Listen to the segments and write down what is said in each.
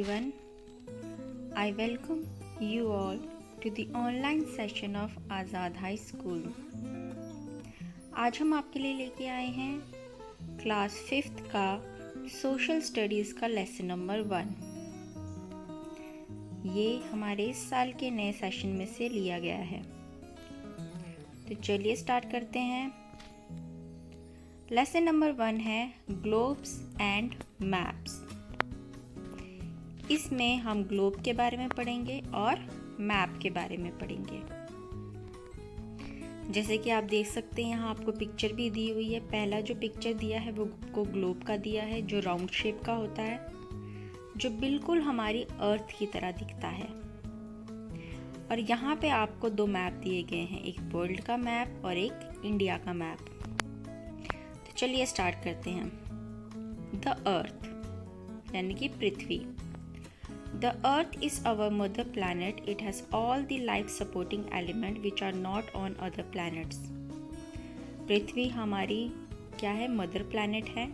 everyone. I welcome you all to the online session of Azad high school. आज हम आपके लिए लेके आए हैं क्लास 5th का सोशल स्टडीज़ का लेसन नंबर 1। ये हमारे इस साल के नए सेशन में से लिया गया है। तो चलिए स्टार्ट करते हैं। लेसन नंबर 1 है ग्लोब्स एंड मैप्स। इसमें हम ग्लोब के बारे में पढ़ेंगे और मैप के बारे में पढ़ेंगे। जैसे कि आप देख सकते हैं यहाँ आपको पिक्चर भी दी हुई है। पहला जो पिक्चर दिया है वो को ग्लोब का दिया है, जो राउंड शेप का होता है, जो बिल्कुल हमारी अर्थ की तरह दिखता है। और यहाँ पे आपको 2 मैप दिए गए हैं, एक वर्ल्ड का मैप और एक इंडिया का मैप। तो चलिए स्टार्ट करते हैं। द अर्थ यानी कि पृथ्वी। The Earth is our mother planet. It has all the life-supporting elements which are not on other planets. पृथ्वी हमारी क्या है? मदर प्लैनेट है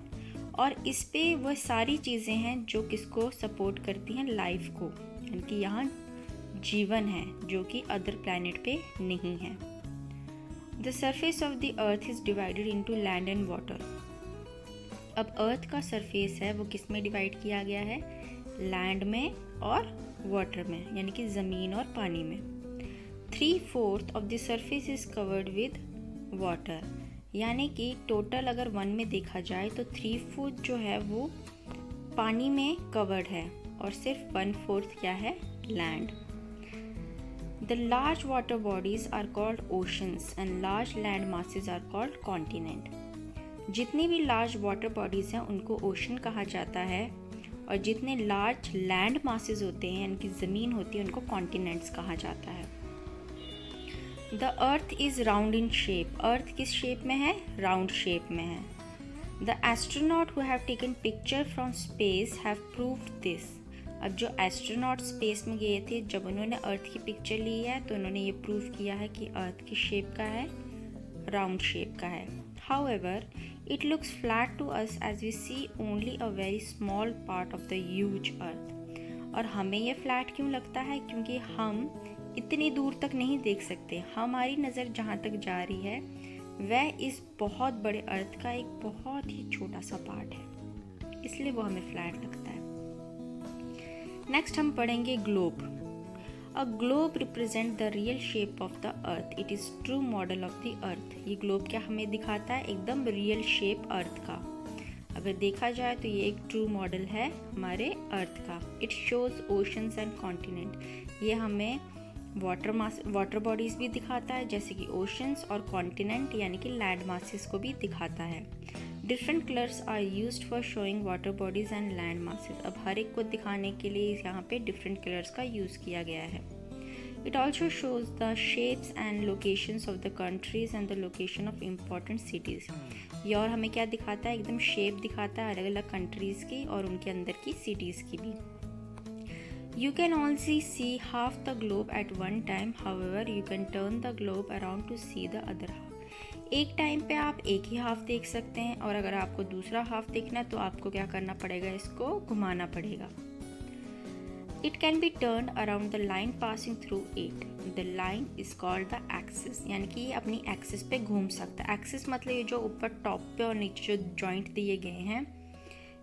और इस पे वह सारी चीज़ें हैं जो किसको सपोर्ट करती हैं? लाइफ को, यानी कि यहाँ जीवन है जो कि अदर प्लैनेट पे नहीं है। The surface of the Earth is divided into land and water. अब अर्थ का सरफेस है वो किस में डिवाइड किया गया है? लैंड में और वाटर में, यानी कि ज़मीन और पानी में। 3/4 of the surface is covered with water, यानी कि टोटल अगर 1 में देखा जाए तो 3/4 जो है वो पानी में कवर्ड है और सिर्फ 1/4 क्या है? Land. The large water bodies are called oceans and large land masses are called continent. जितनी भी लार्ज वाटर बॉडीज हैं उनको ओशन कहा जाता है और जितने लार्ज लैंड मासेस होते हैं यानी कि ज़मीन होती है उनको कॉन्टिनेंट्स कहा जाता है। The earth is round in shape. Earth किस शेप में है? राउंड शेप में है। The astronaut who have taken picture from space have proved this. अब जो एस्ट्रोनॉट स्पेस में गए थे, जब उन्होंने अर्थ की पिक्चर ली है तो उन्होंने ये प्रूव किया है कि अर्थ की शेप का है, राउंड शेप का है। However, it looks flat to us as we see only a very small part of the huge earth. और हमें ये फ्लैट क्यों लगता है? क्योंकि हम इतनी दूर तक नहीं देख सकते। हमारी नज़र जहाँ तक जा रही है वह इस बहुत बड़े अर्थ का एक बहुत ही छोटा सा पार्ट है, इसलिए वो हमें फ्लैट लगता है। नेक्स्ट हम पढ़ेंगे globe. A globe represents the real shape of the earth. It is true model of the earth. ये ग्लोब क्या हमें दिखाता है? एकदम रियल शेप अर्थ का। अगर देखा जाए तो ये एक ट्रू मॉडल है हमारे अर्थ का। It shows oceans and continent. ये हमें वाटर बॉडीज भी दिखाता है जैसे कि ओशंस और कॉन्टिनेंट यानी कि लैंड मासेस को भी दिखाता है। Different colours are used for showing water bodies and land masses. अब हर एक को दिखाने के लिए यहाँ पे डिफरेंट कलर्स का यूज़ किया गया है। It also shows the shapes and locations of the countries and the location of important cities. ये और हमें क्या दिखाता है? एकदम शेप दिखाता है अलग अलग कंट्रीज़ की और उनके अंदर की सिटीज़ की भी। You can also see half the globe at one time. However, you can turn the globe around to see the other half. एक टाइम पे आप एक ही हाफ देख सकते हैं और अगर आपको दूसरा हाफ देखना है तो आपको क्या करना पड़ेगा? इसको घुमाना पड़ेगा। It can be turned around the line passing through it. The line is called the axis. यानी कि ये अपनी एक्सिस पे घूम सकता है। एक्सिस मतलब ये जो ऊपर टॉप पे और नीचे जो जॉइंट दिए गए हैं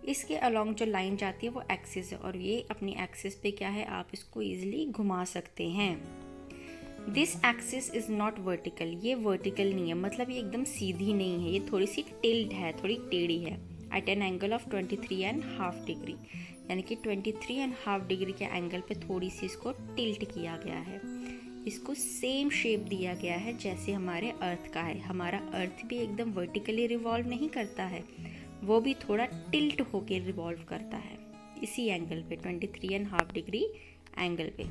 इसके अलोंग जो लाइन जाती है वो एक्सिस है और ये अपनी एक्सिस पे क्या है? आप इसको ईजिली घुमा सकते हैं। This axis is not vertical. ये वर्टिकल नहीं है, मतलब ये एकदम सीधी नहीं है, ये थोड़ी सी टिल्ट है, थोड़ी टेढ़ी है। At an angle of 23.5 degree, यानी कि 23.5 डिग्री के एंगल पे थोड़ी सी इसको टिल्ट किया गया है। इसको सेम शेप दिया गया है जैसे हमारे अर्थ का है। हमारा अर्थ भी एकदम वर्टिकली रिवॉल्व नहीं करता है, वो भी थोड़ा टिल्ट होके रिवॉल्व करता है इसी एंगल पे, 23.5 डिग्री एंगल पे।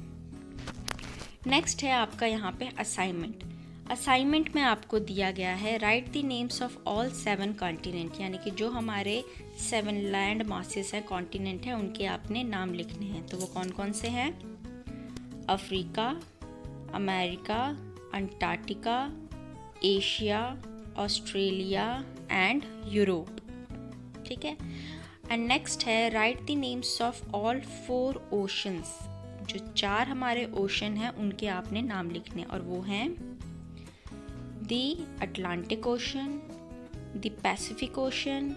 नेक्स्ट है आपका यहाँ पे असाइनमेंट। असाइनमेंट में आपको दिया गया है right the names of all 7 continent, यानी कि जो हमारे 7 लैंड मासेस हैं, कॉन्टिनेंट हैं, उनके आपने नाम लिखने हैं। तो वो कौन कौन से हैं? Africa, America, Antarctica, Asia, Australia and Europe. ठीक है। एंड नेक्स्ट है right the names of all 4 oceans. जो 4 हमारे ओशन हैं उनके आपने नाम लिखने, और वो हैं the Atlantic ocean, the Pacific ocean,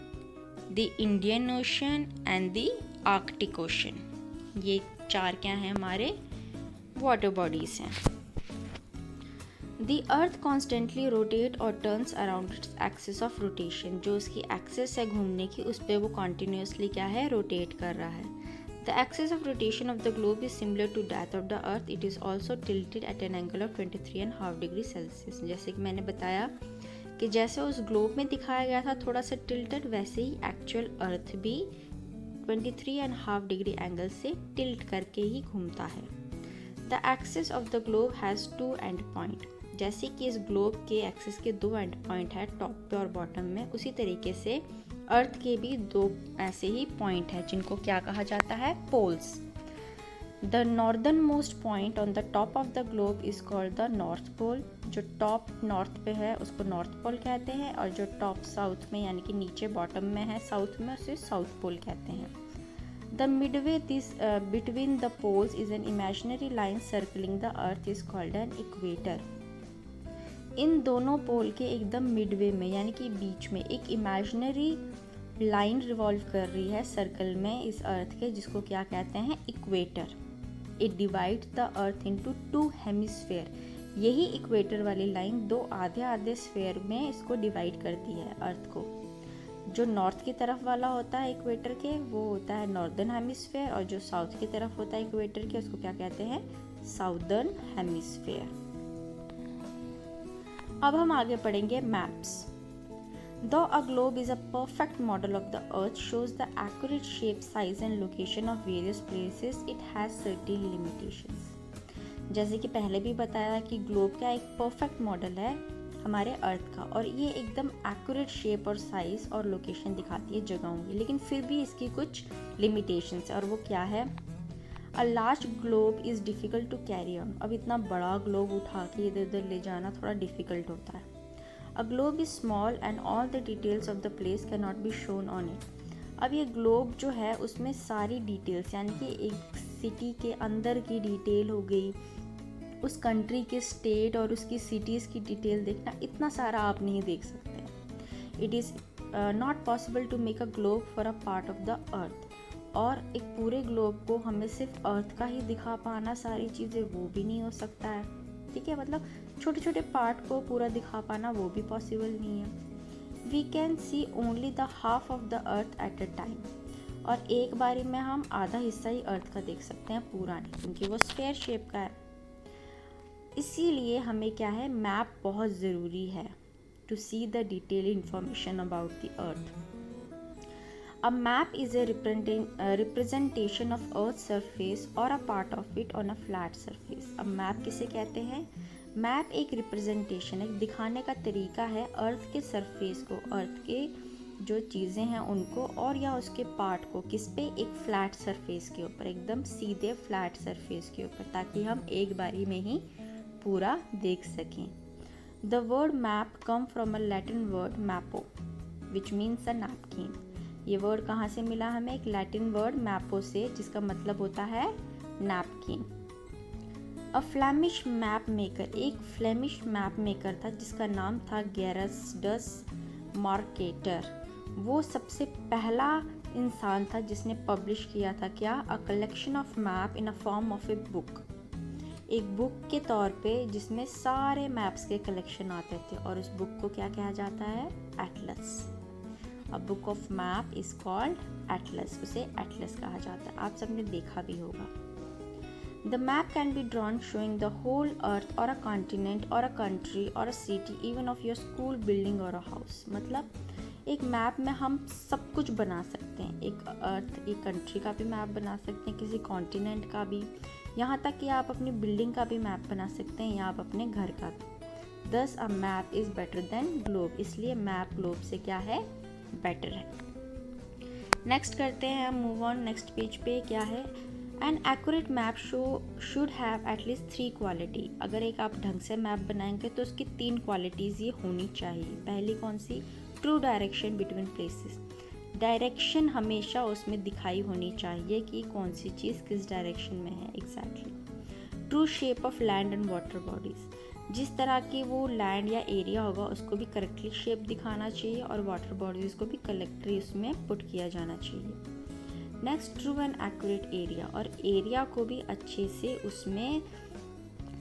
the Indian ocean and the Arctic ocean. ये 4 क्या हैं, हमारे वाटर बॉडीज हैं। द अर्थ कॉन्स्टेंटली रोटेट और turns around its axis of rotation. जो उसकी एक्सिस है घूमने की, उस पर वो कॉन्टिन्यूसली क्या है, रोटेट कर रहा है। The axis of rotation of the globe is similar to that of the earth, it is also tilted at an angle of 23.5 degree Celsius. जैसे कि मैंने बताया कि जैसे उस ग्लोब में दिखाया गया था थोड़ा सा टिल्टेड, वैसे ही एक्चुअल अर्थ भी 23.5 डिग्री एंगल से टिल्ट करके ही घूमता है। The axis of the globe has 2 and point. जैसे कि इस ग्लोब के एक्सिस के 2 एंड पॉइंट है टॉप पे और बॉटम में, उसी तरीके से अर्थ के भी 2 ऐसे ही पॉइंट है जिनको क्या कहा जाता है, poles. The northern most point on the top of the globe is called the north pole. जो टॉप नॉर्थ पे है उसको नॉर्थ पोल कहते हैं, और जो टॉप साउथ में यानी कि नीचे बॉटम में है साउथ में, उसे साउथ पोल कहते हैं। The midway this between the poles is an imaginary line circling the earth is called an equator. इन दोनों पोल के एकदम मिडवे में यानी कि बीच में एक इमेजिनरी लाइन रिवॉल्व कर रही है सर्कल में इस अर्थ के, जिसको क्या कहते हैं, equator. It divide the earth into 2 hemisphere. यही इक्वेटर वाली लाइन 2 आधे आधे स्फेयर में इसको डिवाइड करती है अर्थ को। जो नॉर्थ की तरफ वाला होता है इक्वेटर के, वो होता है नॉर्दर्न हेमिस्फेयर, और जो साउथ की तरफ होता है इक्वेटर के, उसको क्या कहते हैं, साउदर्न हेमिस्फेयर। अब हम आगे पढ़ेंगे maps. Though a globe is a perfect model of the earth, shows the accurate shape, size and location of various places, it has certain limitations. जैसे कि पहले भी बताया कि ग्लोब का एक परफेक्ट मॉडल है हमारे अर्थ का, और ये एकदम एक्यूरेट शेप और साइज और लोकेशन दिखाती है जगहों की, लेकिन फिर भी इसकी कुछ लिमिटेशंस है, और वो क्या है, a large globe is difficult to carry on. अब इतना बड़ा ग्लोब उठा के इधर उधर ले जाना थोड़ा डिफ़िकल्ट होता है। A globe is small and all the details of the place can not be shown on it. अब ये ग्लोब जो है उसमें सारी डिटेल्स यानी कि एक सिटी के अंदर की डिटेल हो गई, उस कंट्री के स्टेट और उसकी सिटीज़ की डिटेल देखना, इतना सारा आप नहीं देख सकते। It is not possible to make a globe for a part of the earth. और एक पूरे ग्लोब को हमें सिर्फ अर्थ का ही दिखा पाना सारी चीज़ें, वो भी नहीं हो सकता है, ठीक है। मतलब छोटे छोटे पार्ट को पूरा दिखा पाना वो भी पॉसिबल नहीं है। We can see only the half of the earth at a time. और एक बारी में हम आधा हिस्सा ही अर्थ का देख सकते हैं, पूरा नहीं, क्योंकि वो स्फेयर शेप का है। इसीलिए हमें क्या है, मैप बहुत ज़रूरी है to see the detail information about the earth. A map is a representation of Earth's surface or a part of it on a flat surface. अब मैप किसे कहते हैं? मैप एक रिप्रेजेंटेशन, एक दिखाने का तरीका है अर्थ के सरफेस को, अर्थ के जो चीज़ें हैं उनको, और या उसके पार्ट को, किस पे, एक फ्लैट सरफेस के ऊपर, एकदम सीधे फ्लैट सरफेस के ऊपर, ताकि हम एक बारी में ही पूरा देख सकें। The word map come from a Latin word mappa which means a napkin. ये वर्ड कहाँ से मिला हमें? एक लैटिन वर्ड मैपो से, जिसका मतलब होता है नैपकिन। अ फ्लेमिश मैप मेकर, एक फ्लेमिश मैप मेकर था जिसका नाम था गेरस्टस मार्केटर। वो सबसे पहला इंसान था जिसने पब्लिश किया था क्या, a collection of map in a form of a book. एक बुक के तौर पे जिसमें सारे मैप्स के कलेक्शन आते थे, और उस बुक को क्या कहा जाता है, Atlas. A book of map is called atlas, उसे एटलस कहा जाता है, आप सबने देखा भी होगा। The map can be drawn showing the whole earth or a continent or a country or a city even of your school building or a house। मतलब एक मैप में हम सब कुछ बना सकते हैं, एक अर्थ, एक कंट्री का भी मैप बना सकते हैं, किसी कॉन्टिनेंट का भी, यहाँ तक कि आप अपनी बिल्डिंग का भी मैप बना सकते हैं, या आप अपने घर का भी। Thus a map is better than globe, इसलिए मैप ग्लोब से क्या है, बेटर है। नेक्स्ट करते हैं हम, मूव ऑन नेक्स्ट पेज पे। क्या है, N accurate map should have at least 3 quality. अगर एक आप ढंग से मैप बनाएंगे तो उसकी 3 क्वालिटीज़ ये होनी चाहिए। पहली कौन सी, true direction between places. Direction हमेशा उसमें दिखाई होनी चाहिए कि कौन सी चीज़ किस डायरेक्शन में है exactly. True shape of land and water bodies, जिस तरह की वो लैंड या एरिया होगा उसको भी करेक्टली शेप दिखाना चाहिए और वाटर बॉडीज़ को भी करेक्टली उसमें पुट किया जाना चाहिए। Next, true and accurate area, और एरिया को भी अच्छे से उसमें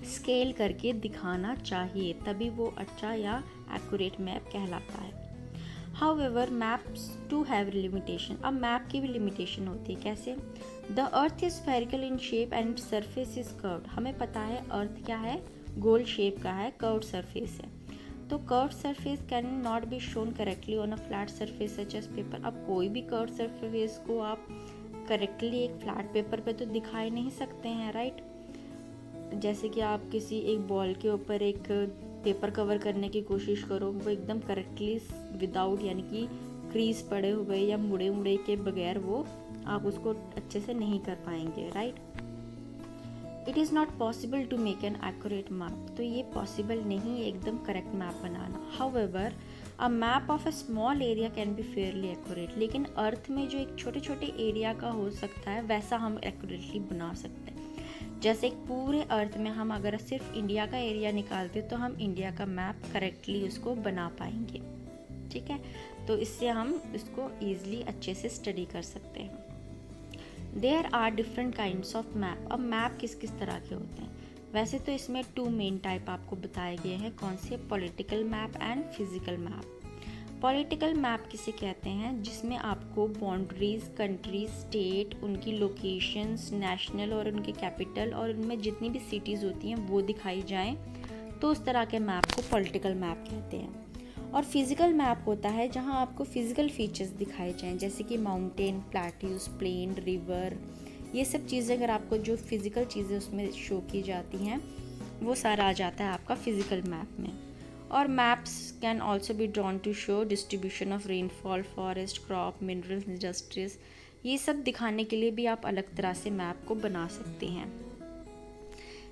स्केल करके दिखाना चाहिए, तभी वो अच्छा या एक्यूरेट मैप कहलाता है। However maps too have limitation, अब मैप की भी लिमिटेशन होती है। कैसे? The earth is spherical in shape and surface is curved, हमें पता है अर्थ क्या है, गोल शेप का है, कर्व्ड सरफेस है, तो curved surface can not be shown correctly on a flat surface such as paper. अब कोई भी कर्व्ड सरफेस को आप करेक्टली एक फ्लैट पेपर पे तो दिखा ही नहीं सकते हैं, राइट। जैसे कि आप किसी एक बॉल के ऊपर एक पेपर कवर करने की कोशिश करो, वो एकदम करेक्टली विदाउट यानी कि क्रीज पड़े हुए या मुड़े मुड़े के बगैर वो आप उसको अच्छे से नहीं कर पाएंगे, right. It is not possible to make an accurate map, तो ये पॉसिबल नहीं है एकदम करेक्ट मैप बनाना। However a map of a small area can be fairly accurate, लेकिन अर्थ में जो एक छोटे छोटे एरिया का हो सकता है वैसा हम एक्यूरेटली बना सकते हैं। जैसे एक पूरे अर्थ में हम अगर सिर्फ इंडिया का एरिया निकालते तो हम इंडिया का मैप करेक्टली उसको बना पाएंगे, ठीक है। तो इससे हम इसको ईजिली अच्छे से स्टडी कर सकते हैं। There are different kinds of map, अब मैप किस किस तरह के होते हैं? वैसे तो इसमें 2 मेन टाइप आपको बताए गए हैं, कौन से? Political map and physical map. Political map किसे कहते हैं? जिसमें आपको बाउंड्रीज, कंट्री, स्टेट, उनकी लोकेशंस, नेशनल और उनके कैपिटल और उनमें जितनी भी सिटीज़ होती हैं वो दिखाई जाएं, तो उस तरह के मैप को पॉलिटिकल मैप कहते हैं। और फिज़िकल मैप होता है जहां आपको फिज़िकल फीचर्स दिखाए जाएं, जैसे कि माउंटेन, प्लेट्यूज, प्लेन, रिवर, ये सब चीज़ें अगर आपको जो फिज़िकल चीज़ें उसमें शो की जाती हैं वो सारा आ जाता है आपका फिज़िकल मैप में। और maps can also be drawn to show distribution of rainfall, forest, crop, minerals, industries, ये सब दिखाने के लिए भी आप अलग तरह से मैप को बना सकते हैं।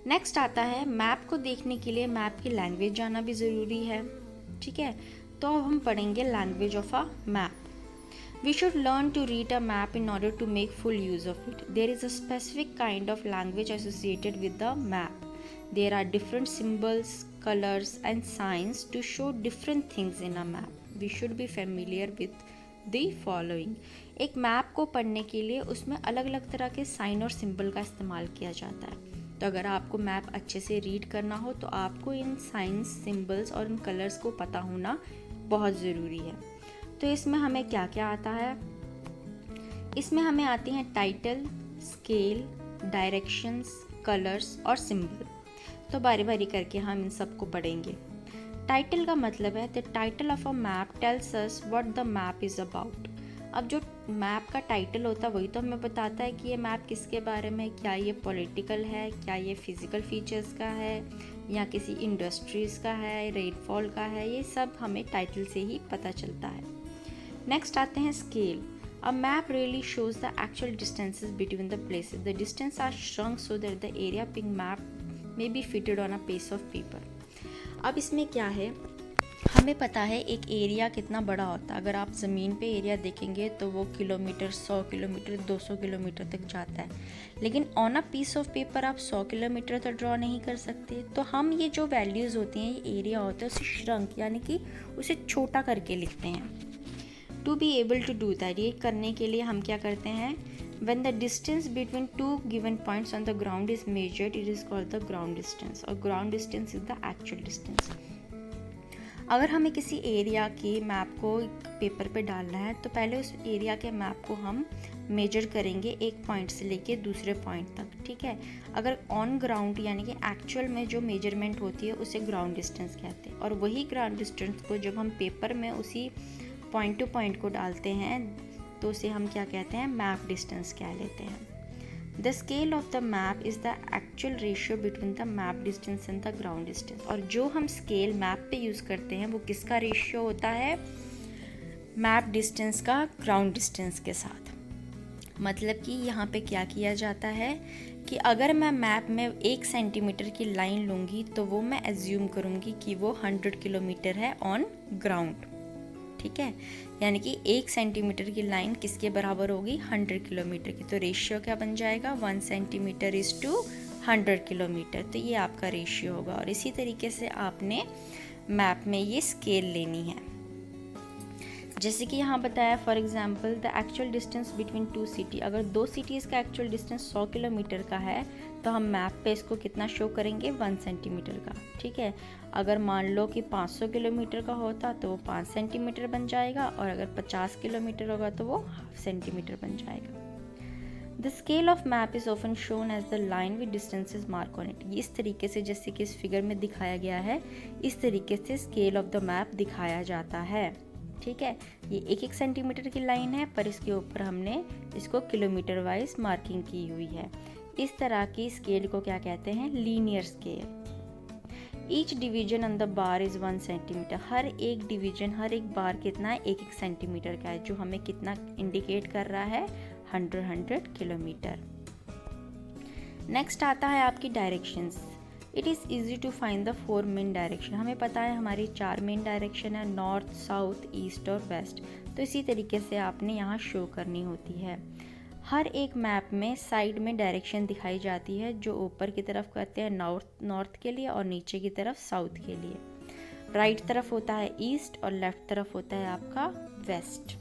नेक्स्ट आता है, मैप को देखने के लिए मैप की लैंग्वेज जाना भी ज़रूरी है, ठीक है। तो अब हम पढ़ेंगे language of a map. We should learn to read a map in order to make full use of it. There is a specific kind of language associated with the map. There are different symbols, colors, and signs to show different things in a map. We should be familiar with the following. एक map को पढ़ने के लिए उसमें अलग अलग तरह के साइन और सिंबल का इस्तेमाल किया जाता है। तो अगर आपको मैप अच्छे से रीड करना हो तो आपको इन साइंस, सिंबल्स और इन कलर्स को पता होना बहुत ज़रूरी है। तो इसमें हमें क्या क्या आता है? इसमें हमें आती हैं टाइटल, स्केल, डायरेक्शंस, कलर्स और सिंबल। तो बारी बारी करके हम इन सब को पढ़ेंगे। टाइटल का मतलब है the title of a map tells us what the map is about. अब जो मैप का टाइटल होता है वही तो हमें बताता है कि ये मैप किसके बारे में, क्या ये पॉलिटिकल है, क्या ये फिज़िकल फीचर्स का है, या किसी इंडस्ट्रीज़ का है, रेनफॉल का है, ये सब हमें टाइटल से ही पता चलता है। नेक्स्ट आते हैं scale. A map really shows the actual distances between the places. The distance are shrunk so that the area being map may be fitted on a piece of paper. अब इसमें क्या है, हमें पता है एक एरिया कितना बड़ा होता है। अगर आप ज़मीन पे एरिया देखेंगे तो वो किलोमीटर, 100 किलोमीटर, 200 किलोमीटर तक जाता है, लेकिन on a piece of paper आप 100 किलोमीटर तो ड्रॉ नहीं कर सकते। तो हम ये जो वैल्यूज़ होती हैं, ये एरिया होता है, उसे श्रंक यानी कि उसे छोटा करके लिखते हैं। To be able to do that, ये करने के लिए हम क्या करते हैं, when the distance between two given points on the ground is measured, it is called the ground distance, और ground distance is the actual distance। अगर हमें किसी एरिया के मैप को पेपर पे डालना है तो पहले उस एरिया के मैप को हम मेजर करेंगे एक पॉइंट से लेके दूसरे पॉइंट तक, ठीक है। अगर ऑन ग्राउंड यानी कि एक्चुअल में जो मेजरमेंट होती है उसे ग्राउंड डिस्टेंस कहते हैं, और वही ग्राउंड डिस्टेंस को जब हम पेपर में उसी पॉइंट टू पॉइंट को डालते हैं तो उसे हम क्या कहते हैं, मैप डिस्टेंस कह लेते हैं। The scale of the map is the actual ratio between the map distance and the ground distance. और जो हम स्केल मैप पे यूज़ करते हैं वो किसका रेशियो होता है, मैप डिस्टेंस का ग्राउंड डिस्टेंस के साथ। मतलब कि यहाँ पे क्या किया जाता है कि अगर मैं मैप में 1 सेंटीमीटर की लाइन लूँगी तो वो मैं एज्यूम करूँगी कि वो 100 किलोमीटर है ऑन ग्राउंड, ठीक है, यानी कि 1 सेंटीमीटर की लाइन किसके बराबर होगी, 100 किलोमीटर की। तो रेशियो क्या बन जाएगा, 1 सेंटीमीटर इज टू 100 किलोमीटर। तो ये आपका रेशियो होगा। और इसी तरीके से आपने मैप में ये स्केल लेनी है। जैसे कि यहाँ बताया, for example the actual distance between 2 city, अगर 2 सिटीज़ का एक्चुअल डिस्टेंस 100 किलोमीटर का है तो हम मैप पे इसको कितना शो करेंगे, 1 सेंटीमीटर का। ठीक है, अगर मान लो कि 500 किलोमीटर का होता तो वो 5 सेंटीमीटर बन जाएगा, और अगर 50 किलोमीटर होगा तो वो हाफ सेंटीमीटर बन जाएगा। The scale of map is often shown as the line with distances mark on it. इस तरीके से, जैसे कि इस फिगर में दिखाया गया है, इस तरीके से स्केल ऑफ द मैप दिखाया जाता है। ठीक है, ये 1-1 सेंटीमीटर की लाइन है, पर इसके ऊपर हमने इसको किलोमीटर वाइज मार्किंग की हुई है। इस तरह की स्केल को क्या कहते हैं, linear scale. Each division on the bar is 1 centimetre. हर एक डिवीजन, हर एक बार कितना है, 1-1 सेंटीमीटर का है, जो हमें कितना इंडिकेट कर रहा है, 100 किलोमीटर। नेक्स्ट आता है आपकी directions. It is easy to find the 4 main direction. हमें पता है हमारी 4 मेन डायरेक्शन है, नॉर्थ, साउथ, ईस्ट और वेस्ट। तो इसी तरीके से आपने यहाँ शो करनी होती है। हर एक मैप में साइड में डायरेक्शन दिखाई जाती है, जो ऊपर की तरफ कहते हैं नॉर्थ के लिए, और नीचे की तरफ साउथ के लिए। राइट तरफ होता है ईस्ट और लेफ्ट तरफ होता है आपका वेस्ट।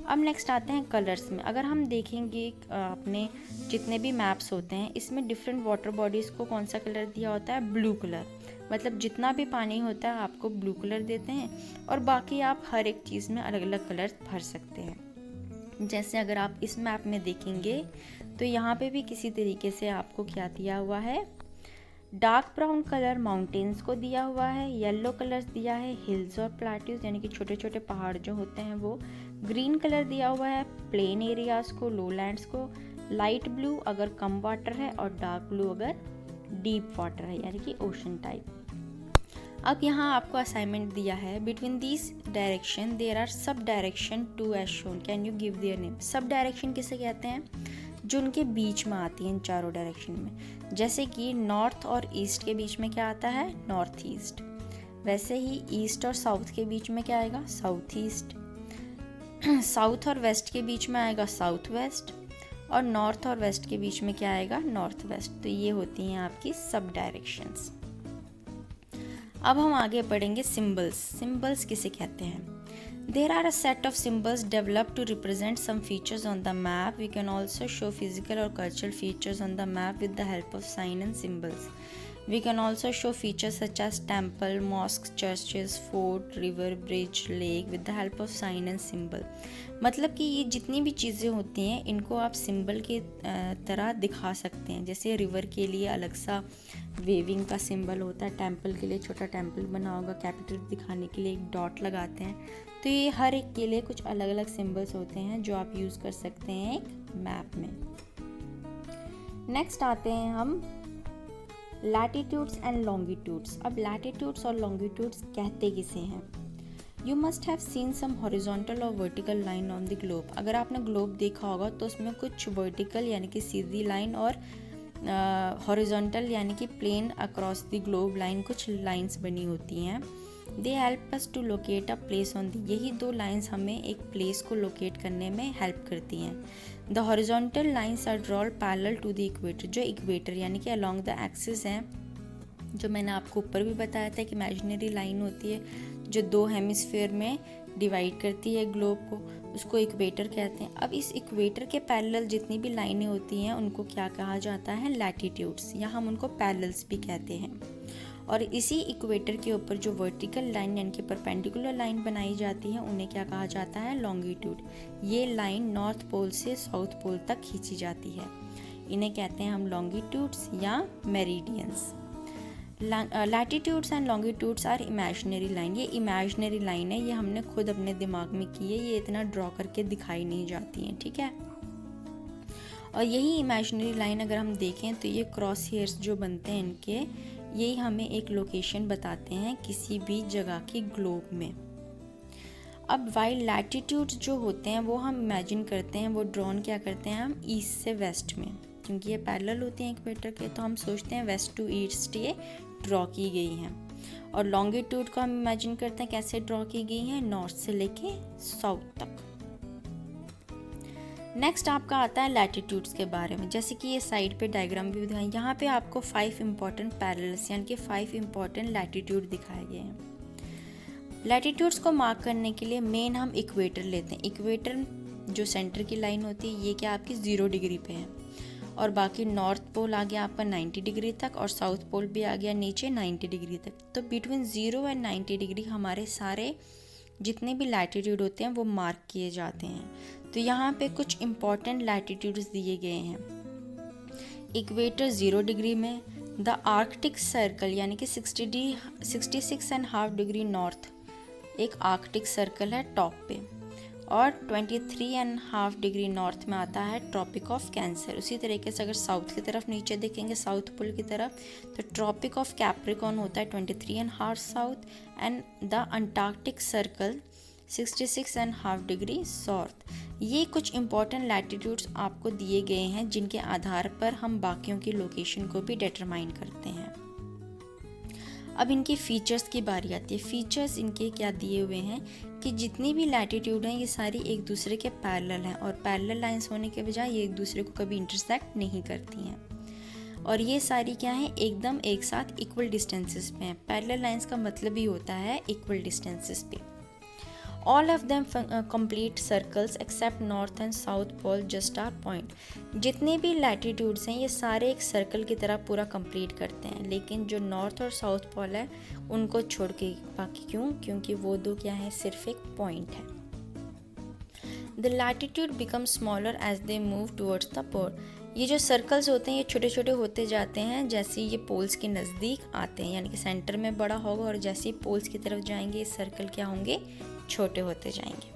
अब नेक्स्ट आते हैं कलर्स में। अगर हम देखेंगे अपने जितने भी मैप्स होते हैं, इसमें डिफरेंट वाटर बॉडीज़ को कौन सा कलर दिया होता है, ब्लू कलर। मतलब जितना भी पानी होता है आपको ब्लू कलर देते हैं, और बाकी आप हर एक चीज़ में अलग अलग कलर भर सकते हैं। जैसे अगर आप इस मैप में देखेंगे तो यहाँ पे भी किसी तरीके से आपको क्या दिया हुआ है, डार्क ब्राउन कलर माउंटेन्स को दिया हुआ है, येलो कलर दिया है हिल्स और प्लेट्यूज यानी कि छोटे छोटे पहाड़ जो होते हैं वो, ग्रीन कलर दिया हुआ है प्लेन एरियाज़ को, लोलैंड्स को, लाइट ब्लू अगर कम वाटर है और डार्क ब्लू अगर डीप वाटर है यानी कि ओशन टाइप। अब यहाँ आपको असाइनमेंट दिया है, between this direction there are sub direction too as shown, can you give their name. Sub direction किसे कहते हैं, जो उनके बीच में आती हैं इन चारों डायरेक्शन में। जैसे कि नॉर्थ और ईस्ट के बीच में क्या आता है, नॉर्थ ईस्ट। वैसे ही ईस्ट और साउथ के बीच में क्या आएगा, साउथ ईस्ट। साउथ और वेस्ट के बीच में आएगा साउथ वेस्ट, और नॉर्थ और वेस्ट के बीच में क्या आएगा, नॉर्थ वेस्ट। तो ये होती हैं आपकी सब डायरेक्शंस। अब हम आगे पढ़ेंगे सिंबल्स। सिंबल्स किसे कहते हैं, There are a set of symbols developed to represent some features on the map. We can also show physical or cultural features on the map with the help of sign and symbols. We can also show features such as temple, mosques, churches, fort, river, bridge, lake with the help of sign and symbol. मतलब कि ये जितनी भी चीज़ें होती हैं इनको आप सिंबल के तरह दिखा सकते हैं। जैसे रिवर के लिए अलग सा वेविंग का सिंबल होता है, टेम्पल के लिए छोटा टेम्पल बना होगा, कैपिटल दिखाने के लिए एक डॉट लगाते हैं। तो ये हर एक के लिए कुछ अलग अलग सिंबल्स होते हैं जो आप यूज़ कर सकते हैं एक मैप में। नेक्स्ट आते हैं हम लैटिट्यूड्स एंड लॉन्गिट्यूड्स। अब लैटिट्यूड्स और लॉन्गिट्यूड्स कहते किसे हैं, you must have seen some horizontal और vertical line on the globe. अगर आपने ग्लोब देखा होगा तो उसमें कुछ वर्टिकल यानी कि सीधी लाइन और हॉरिजॉन्टल यानी कि plane across the globe line कुछ लाइंस बनी होती हैं। They help us to locate a place on the, यही दो लाइंस हमें एक प्लेस को लोकेट करने में हेल्प करती हैं। The horizontal lines are drawn parallel to the equator, जो इक्वेटर यानी कि अलॉन्ग द एक्सिस हैं, जो मैंने आपको ऊपर भी बताया था कि इमेजिनरी लाइन होती है जो दो हेमिस्फीयर में डिवाइड करती है ग्लोब को, उसको इक्वेटर कहते हैं। अब इस इक्वेटर के पैरेलल जितनी भी लाइनें होती हैं उनको क्या कहा जाता है, लैटिट्यूड्स, या हम उनको पैरेलल्स भी कहते हैं। और इसी इक्वेटर के ऊपर जो वर्टिकल लाइन यानी कि परपेंडिकुलर लाइन बनाई जाती है उन्हें क्या कहा जाता है, लॉन्गिट्यूड। ये लाइन नॉर्थ पोल से साउथ पोल तक खींची जाती है, इन्हें कहते हैं हम लॉन्गिट्यूड्स या meridians. Latitudes and longitudes are imaginary line, ये इमेजिनरी लाइन है, ये हमने खुद अपने दिमाग में की है, ये इतना ड्रॉ करके दिखाई नहीं जाती हैं, ठीक है। और यही इमेजिनरी लाइन अगर हम देखें तो ये क्रॉस हेयर्स जो बनते हैं इनके, यही हमें एक लोकेशन बताते हैं किसी भी जगह की ग्लोब में। अब वाइल लैटिट्यूड्स जो होते हैं वो हम इमेजिन करते हैं, वो ड्रॉन क्या करते हैं हम ईस्ट से वेस्ट में, क्योंकि ये पैरेलल होते हैं इक्वेटर के, तो हम सोचते हैं वेस्ट टू ईस्ट ये ड्रॉ की गई हैं। और लॉन्गिट्यूड को हम इमेजिन करते हैं कैसे ड्रॉ की गई है, नॉर्थ से लेके साउथ तक। नेक्स्ट आपका आता है लैटिट्यूड्स के बारे में। जैसे कि ये साइड पे डायग्राम भी दिखाएं, यहाँ पे आपको 5 इंपॉर्टेंट पैरेलल्स यानी कि 5 इंपॉर्टेंट लैटिट्यूड दिखाए गए हैं। लैटिट्यूड्स को मार्क करने के लिए मेन हम इक्वेटर लेते हैं। इक्वेटर जो सेंटर की लाइन होती है ये क्या आपकी 0 डिग्री पे है, और बाकी नॉर्थ पोल आ गया आपका 90 डिग्री तक और साउथ पोल भी आ गया नीचे 90 डिग्री तक। तो बिटवीन 0 एंड 90 डिग्री हमारे सारे जितने भी लैटिट्यूड होते हैं वो मार्क किए जाते हैं। तो यहाँ पे कुछ इम्पॉर्टेंट लैटिट्यूड्स दिए गए हैं। इक्वेटर 0 डिग्री में, द आर्कटिक सर्कल यानी कि 66.5 डिग्री नॉर्थ एक आर्कटिक सर्कल है टॉप पे, और 23.5 डिग्री नॉर्थ में आता है ट्रॉपिक ऑफ कैंसर। उसी तरीके से अगर साउथ की तरफ नीचे देखेंगे साउथ पोल की तरफ, तो ट्रॉपिक ऑफ कैप्रिकॉर्न होता है 23.5 south, and the Antarctic circle 66.5 degree south. ये कुछ इंपॉर्टेंट लैटिट्यूड्स आपको दिए गए हैं जिनके आधार पर हम बाकियों की लोकेशन को भी डिटरमाइन करते हैं। अब इनकी फीचर्स की बारी आती है। फीचर्स इनके क्या दिए हुए हैं कि जितनी भी लैटिट्यूड हैं ये सारी एक दूसरे के पैरेलल हैं, और पैरेलल लाइंस होने के बजाय ये एक दूसरे को कभी इंटरसेक्ट नहीं करती हैं, और ये सारी क्या है एकदम एक साथ इक्वल डिस्टेंसेस पे हैं। पैरेलल लाइंस का मतलब ही होता है इक्वल डिस्टेंसेस पे। All of them complete circles except north and south pole just are point. जितने भी लैटिट्यूड्स हैं ये सारे एक सर्कल की तरह पूरा कंप्लीट करते हैं, लेकिन जो नॉर्थ और साउथ पोल है उनको छोड़ के बाकी। क्यों? क्योंकि वो दो क्या है, सिर्फ एक पॉइंट है। The latitude become smaller as they move towards the pole. ये जो सर्कल्स होते हैं ये छोटे छोटे होते जाते हैं जैसे ये पोल्स के नज़दीक आते हैं, यानी कि सेंटर में बड़ा होगा और जैसे ही पोल्स की तरफ जाएंगे ये सर्कल क्या होंगे, छोटे होते जाएंगे।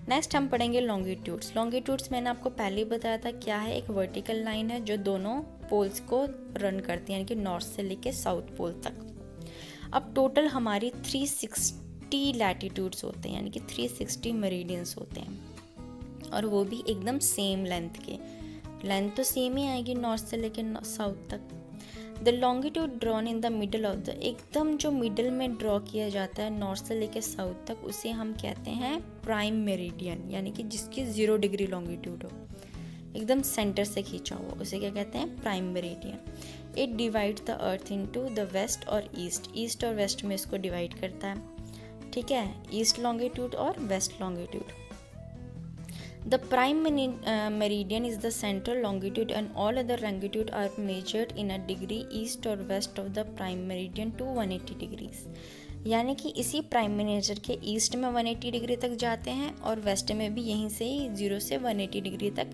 नेक्स्ट हम पढ़ेंगे लॉन्गिट्यूड्स। लॉन्गिट्यूड्स मैंने आपको पहले ही बताया था क्या है, एक वर्टिकल लाइन है जो दोनों पोल्स को रन करती है, यानी कि नॉर्थ से लेके साउथ पोल तक। अब टोटल हमारी 360 लैटिट्यूड्स होते हैं, यानी कि 360 मेरिडियंस होते हैं, और वो भी एकदम सेम लेंथ के। लेंथ तो सेम ही आएगी नॉर्थ से लेके साउथ तक। The longitude drawn in the middle of the, एकदम जो मिडल में ड्रॉ किया जाता है नॉर्थ से लेके साउथ तक, उसे हम कहते हैं प्राइम मेरिडियन, यानी कि जिसकी 0 डिग्री लॉन्गिट्यूड हो, एकदम सेंटर से खींचा हुआ, उसे क्या कहते हैं, prime meridian. It divide the earth into the west और ईस्ट। ईस्ट और वेस्ट में इसको डिवाइड करता है, ठीक है, ईस्ट लॉन्गिट्यूड और west longitude. The prime meridian is the central longitude and all other longitude are measured in a degree east or west of the prime meridian to 180 degrees। यानी कि इसी प्राइम मेरिडियन के east में 180 degree तक जाते हैं और west में भी यहीं से ही 0 से 180 डिग्री तक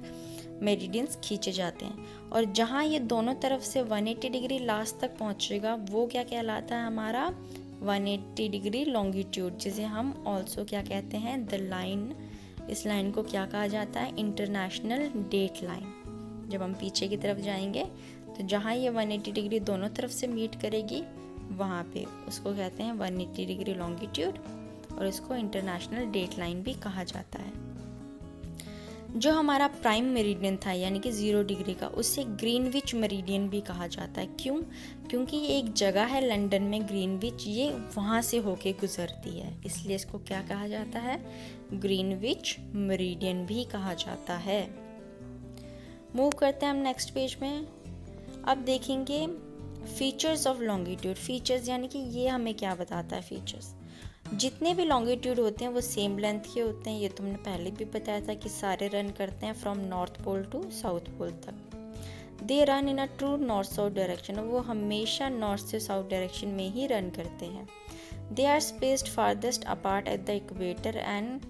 मेरिडियंस खींचे जाते हैं, और जहाँ ये दोनों तरफ से 180 डिग्री लास्ट तक पहुँचेगा वो क्या कहलाता है, हमारा 180 डिग्री लॉन्गिट्यूड, जिसे हम ऑल्सो क्या कहते हैं, द लाइन। इस लाइन को क्या कहा जाता है, इंटरनेशनल डेट लाइन। जब हम पीछे की तरफ जाएंगे तो जहाँ ये 180 डिग्री दोनों तरफ से मीट करेगी वहाँ पे उसको कहते हैं 180 डिग्री लॉन्गिट्यूड, और इसको इंटरनेशनल डेट लाइन भी कहा जाता है। जो हमारा प्राइम मेरिडियन था यानी कि 0 डिग्री का, उससे ग्रीनविच मेरिडियन भी कहा जाता है। क्यों? क्योंकि ये एक जगह है लंदन में ग्रीनविच, ये वहाँ से होके गुजरती है, इसलिए इसको क्या कहा जाता है, ग्रीनविच मेरिडियन भी कहा जाता है। मूव करते हैं हम नेक्स्ट पेज में। अब देखेंगे फीचर्स ऑफ लॉन्गिट्यूड। फीचर्स यानी कि ये हमें क्या बताता है, फीचर्स जितने भी लॉन्गिट्यूड होते हैं वो सेम लेंथ के होते हैं। ये तुमने पहले भी बताया था कि सारे रन करते हैं from north pole to south pole तक। They run in a true north south direction, वो हमेशा नॉर्थ से साउथ डायरेक्शन में ही रन करते हैं। They are spaced farthest apart at the equator and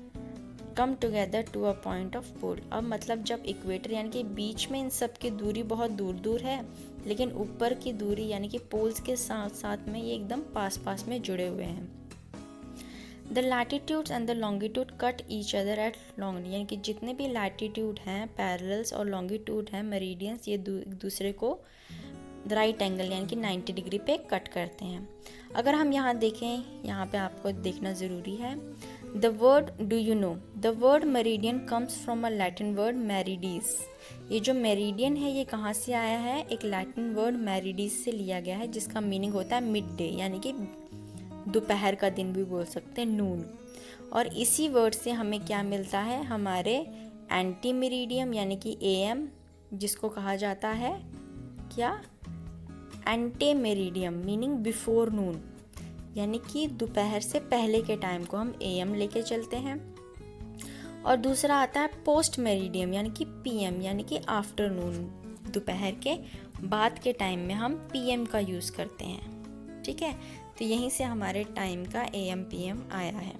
come together to a point of pole. अब मतलब जब इक्वेटर यानी कि बीच में इन सब की दूरी बहुत दूर दूर है, लेकिन ऊपर की दूरी यानी कि पोल्स के साथ साथ में ये एकदम पास पास में जुड़े हुए हैं। The latitudes and the longitude cut each other at long, यानी कि जितने भी लैटिट्यूड हैं पैरेलल्स और लॉन्गिट्यूड हैं मेरिडियंस, ये दूसरे को राइट एंगल यानी कि 90 डिग्री पे कट करते हैं। अगर हम यहाँ देखें, यहाँ पे आपको देखना ज़रूरी है, the word do you know, the word meridian comes from a Latin word meridies. ये जो मेरिडियन है ये कहाँ से आया है? एक लैटिन वर्ड मेरिडीज से लिया गया है, जिसका मीनिंग होता है मिड डे, यानी कि दोपहर का दिन भी बोल सकते हैं, नून। और इसी वर्ड से हमें क्या मिलता है? हमारे एंटी मेरिडियम यानी कि AM, जिसको कहा जाता है क्या? एंटे मेरिडियम, मीनिंग बिफोर नून, यानी कि दोपहर से पहले के टाइम को हम AM लेके चलते हैं। और दूसरा आता है पोस्ट मेरिडियम यानी कि PM, यानी कि आफ्टरनून, दोपहर के बाद के टाइम में हम PM का यूज़ करते हैं। ठीक है, तो यहीं से हमारे टाइम का AM PM आया है।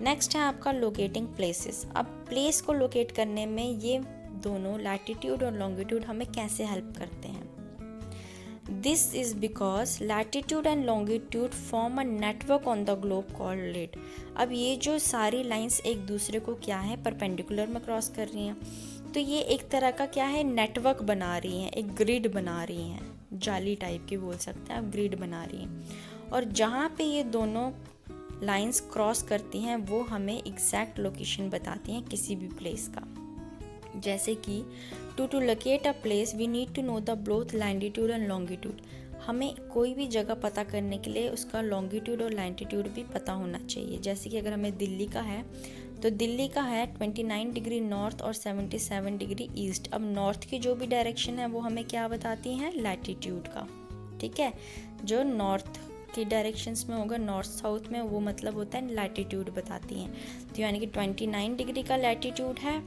नेक्स्ट है आपका लोकेटिंग प्लेसेस। अब प्लेस को लोकेट करने में ये दोनों लैटिट्यूड और लॉन्गिट्यूड हमें कैसे हेल्प करते हैं? This is because latitude and longitude form a network on the globe called lid। अब ये जो सारी लाइंस एक दूसरे को क्या है? परपेंडिकुलर में क्रॉस कर रही हैं, तो ये एक तरह का क्या है? नेटवर्क बना रही हैं, एक ग्रिड बना रही हैं, जाली टाइप की बोल सकते हैं आप, ग्रिड बना रही हैं। और जहाँ पे ये दोनों लाइंस क्रॉस करती हैं वो हमें एग्जैक्ट लोकेशन बताती हैं किसी भी प्लेस का। जैसे कि to locate a place we need to know the both latitude and longitude. हमें कोई भी जगह पता करने के लिए उसका लॉन्गिट्यूड और लैटिट्यूड भी पता होना चाहिए। जैसे कि अगर हमें दिल्ली का है तो दिल्ली का है 29 डिग्री नॉर्थ और 77 डिग्री ईस्ट। अब नॉर्थ की जो भी डायरेक्शन है वो हमें क्या बताती हैं? लैटिट्यूड का। ठीक है, जो नॉर्थ की डायरेक्शंस में होगा, नॉर्थ साउथ में, वो मतलब होता है लैटिट्यूड बताती हैं। तो यानी कि 29 डिग्री का लैटिट्यूड है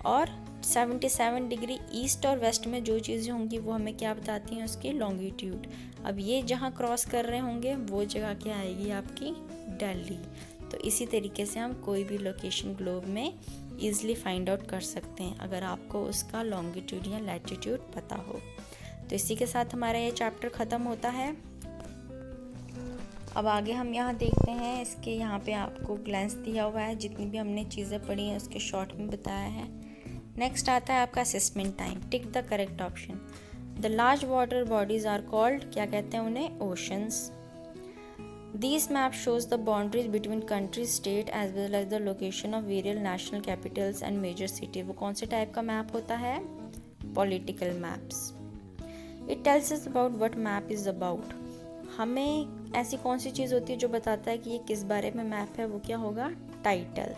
और 77 डिग्री ईस्ट और वेस्ट में जो चीज़ें होंगी वो हमें क्या बताती हैं? उसकी लॉन्गिट्यूड। अब ये जहाँ क्रॉस कर रहे होंगे वो जगह क्या आएगी? आपकी दिल्ली। तो इसी तरीके से हम कोई भी लोकेशन ग्लोब में ईजिली फाइंड आउट कर सकते हैं अगर आपको उसका लॉन्गिट्यूड या लैटिट्यूड पता हो। तो इसी के साथ हमारा ये चैप्टर ख़त्म होता है। अब आगे हम यहाँ देखते हैं, इसके यहाँ पे आपको ग्लैंस दिया हुआ है, जितनी भी हमने चीज़ें पढ़ी हैं उसके शॉर्ट में बताया है। नेक्स्ट आता है आपका assessment time. Tick the correct option. The large water bodies are called, क्या कहते हैं उन्हें? Oceans. This map shows the boundaries between country, state as well as the location of various national capitals and major city. वो कौन से type का map होता है? Political maps. It tells us about what map is about. हमें ऐसी कौन सी चीज़ होती है जो बताता है कि ये किस बारे में मैप है? वो क्या होगा? Title.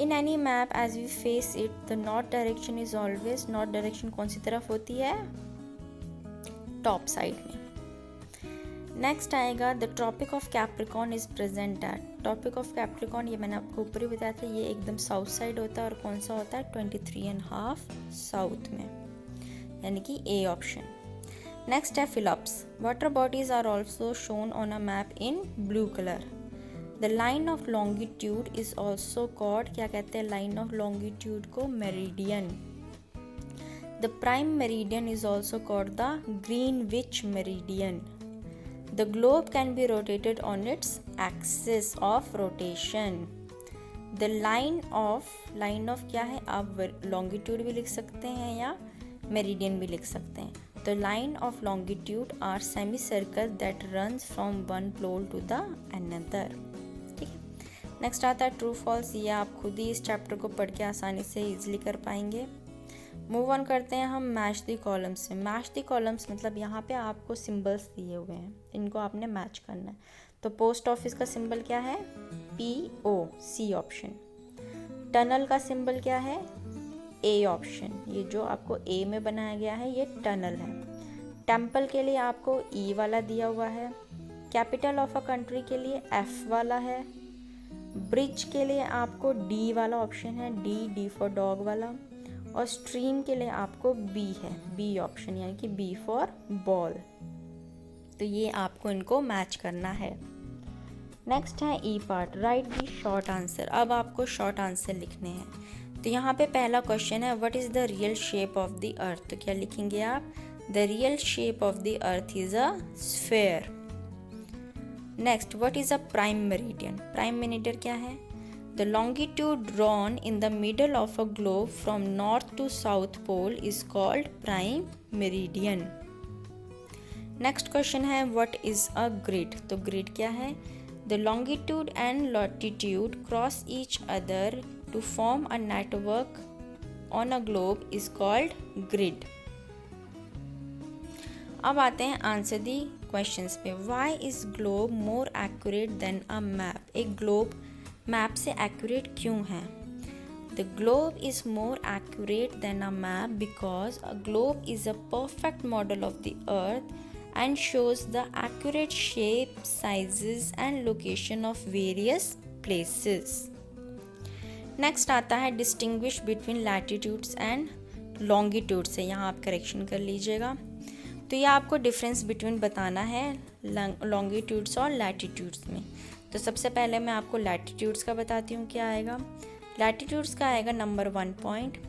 In any map as we face it the north direction is always, north direction कौन सी तरफ होती है? टॉप साइड में। नेक्स्ट आएगा the tropic of Capricorn is present at. Tropic of Capricorn ये मैंने आपको ऊपर ही बताया था, ये एकदम साउथ साइड होता है। और कौन सा होता है? 23.5 साउथ में, यानी कि A ऑप्शन। नेक्स्ट है fill ups. Water bodies are also shown on a map in blue colour. The line of longitude is also called, क्या कहते हैं लाइन ऑफ लॉन्गिट्यूड को? Meridian. The prime meridian is also called the Greenwich meridian. The globe can be rotated on its axis of rotation. The line of क्या है? आप longitude भी लिख सकते हैं या मेरिडियन भी लिख सकते हैं। The line of longitude are semicircle that runs from one pole to the another। ठीक है, नेक्स्ट आता है ट्रू फॉल्स। ये आप खुद ही इस चैप्टर को पढ़ के आसानी से इजीली कर पाएंगे। मूव ऑन करते हैं हम मैच द कॉलम्स से। मैच द कॉलम्स मतलब यहाँ पे आपको सिंबल्स दिए हुए हैं, इनको आपने मैच करना है। तो पोस्ट ऑफिस का सिंबल क्या है? PO, C option. टनल का सिंबल क्या है? A option. ये जो आपको A में बनाया गया है ये टनल है। टेम्पल के लिए आपको E वाला दिया हुआ है। कैपिटल ऑफ अ कंट्री के लिए F वाला है। ब्रिज के लिए आपको D वाला ऑप्शन है, D फॉर डॉग वाला। और स्ट्रीम के लिए आपको B है, B ऑप्शन, यानी कि B फॉर बॉल। तो ये आपको इनको मैच करना है। नेक्स्ट है E पार्ट, राइट दी शॉर्ट आंसर। अब आपको शॉर्ट आंसर लिखने हैं। तो यहाँ पे पहला क्वेश्चन है what is the real shape of the earth. तो क्या लिखेंगे आप? The real shape of the earth is a sphere. Next, what is a prime meridian. Prime meridian क्या है? The longitude drawn in the middle of a globe from north to south pole is called prime meridian. Next question है what is a grid. तो grid क्या है? The longitude and latitude cross each other to form a network on a globe is called grid. अब आते हैं answer the questions पे. Why is globe more accurate than a map? एक globe map से accurate क्यों है? The globe is more accurate than a map because a globe is a perfect model of the earth and shows the accurate shape, sizes and location of various places. Next आता है distinguish between latitudes and longitudes से. यहाँ आप correction कर लीजिएगा. तो ये आपको डिफरेंस बिटवीन बताना है लॉन्गिट्यूड्स और लैटिट्यूड्स में. तो सबसे पहले मैं आपको लैटिट्यूड्स का बताती हूँ क्या आएगा. लैटिट्यूड्स का आएगा number 1 point.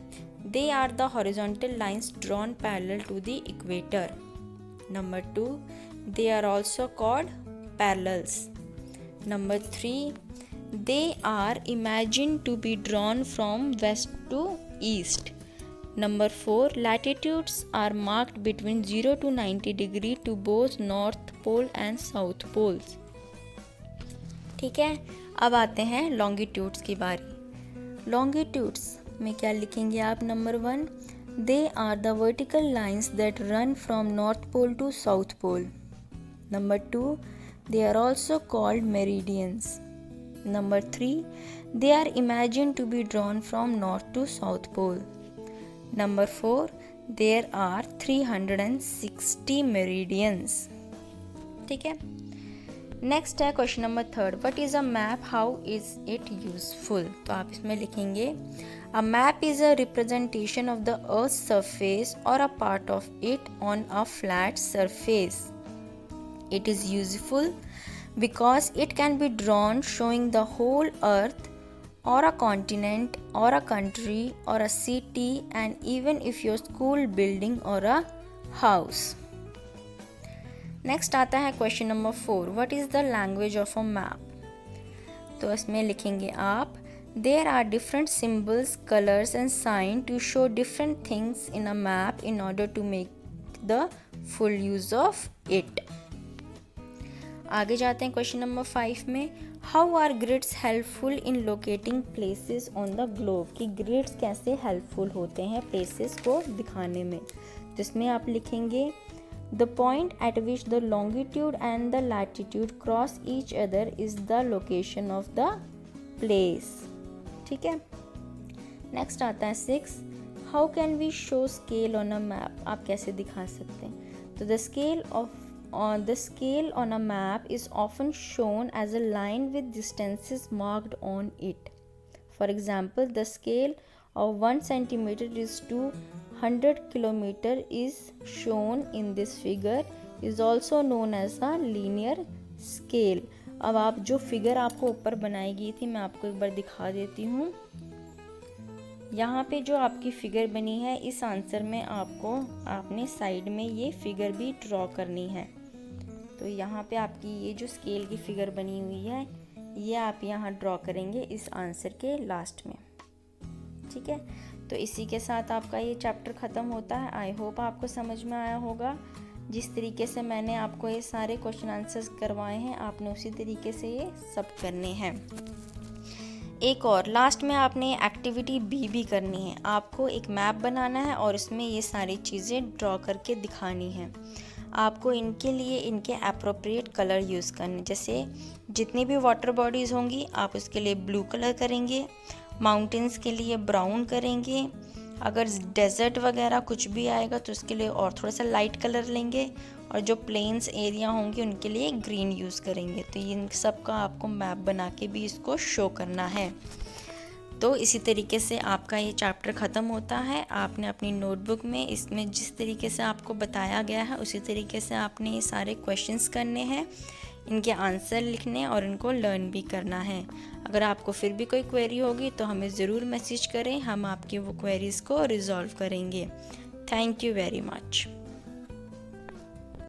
They are the horizontal lines drawn parallel to the equator. Number 2, they are also called parallels. Number 3, they are imagined to be drawn from west to east. Number 4, latitudes are marked between 0 to 90 degree to both north pole and south poles. ठीक है, अब आते हैं longitudes की बारी. Longitudes में क्या लिखेंगे आप? Number 1, they are the vertical lines that run from north pole to south pole. Number 2, they are also called meridians. Number 3, they are imagined to be drawn from north to south pole. Number 4, there are 360 meridians. ठीक है. Next है question number 3. What is a map, how is it useful? तो आप इसमें लिखेंगे a map is a representation of the earth surface or a part of it on a flat surface. It is useful because it can be drawn showing the whole earth or a continent or a country or a city and even if your school building or a house. Next आता है question number 4. What is the language of a map? तो इसमें लिखेंगे आप there are different symbols, colours and sign to show different things in a map in order to make the full use of it. आगे जाते हैं question number 5 में. How are grids helpful in locating places on the globe? कि grids कैसे helpful होते हैं places को दिखाने में? जिसमें आप लिखेंगे The point at which the longitude and the latitude cross each other is the location of the place. ठीक है. नेक्स्ट आता है 6. How can we show scale on a map? आप कैसे दिखा सकते हैं? तो the scale on a map is often shown as a line with distances marked on it. For example, the scale of 1 centimeter is to 100 kilometer is shown in this figure is also known as a linear scale. अब आप जो figure आपको ऊपर बनाई गई थी मैं आपको एक बार दिखा देती हूँ. यहाँ पे जो आपकी फिगर बनी है इस आंसर में आपने साइड में ये फिगर भी ड्रॉ करनी है. तो यहाँ पे आपकी ये जो स्केल की फिगर बनी हुई है ये आप यहाँ ड्रॉ करेंगे इस आंसर के लास्ट में. ठीक है. तो इसी के साथ आपका ये चैप्टर ख़त्म होता है. आई होप आपको समझ में आया होगा. जिस तरीके से मैंने आपको ये सारे क्वेश्चन आंसर्स करवाए हैं आपने उसी तरीके से ये सब करने हैं. एक और लास्ट में आपने एक्टिविटी बी भी करनी है. आपको एक मैप बनाना है और इसमें ये सारी चीज़ें ड्रॉ करके दिखानी है. आपको इनके लिए इनके अप्रोप्रिएट कलर यूज़ करने. जैसे जितनी भी वाटर बॉडीज़ होंगी आप उसके लिए ब्लू कलर करेंगे, माउंटेन्स के लिए ब्राउन करेंगे, अगर डेजर्ट वगैरह कुछ भी आएगा तो उसके लिए और थोड़ा सा लाइट कलर लेंगे, और जो प्लेन्स एरिया होंगे उनके लिए ग्रीन यूज़ करेंगे. तो इन सब का आपको मैप बना के भी इसको शो करना है. तो इसी तरीके से आपका ये चैप्टर ख़त्म होता है. आपने अपनी नोटबुक में इसमें जिस तरीके से आपको बताया गया है उसी तरीके से आपने ये सारे क्वेश्चंस करने हैं, इनके आंसर लिखने और इनको लर्न भी करना है. अगर आपको फिर भी कोई क्वेरी होगी तो हमें ज़रूर मैसेज करें, हम आपकी वो क्वेरीज़ को रिजॉल्व करेंगे. Thank you very much.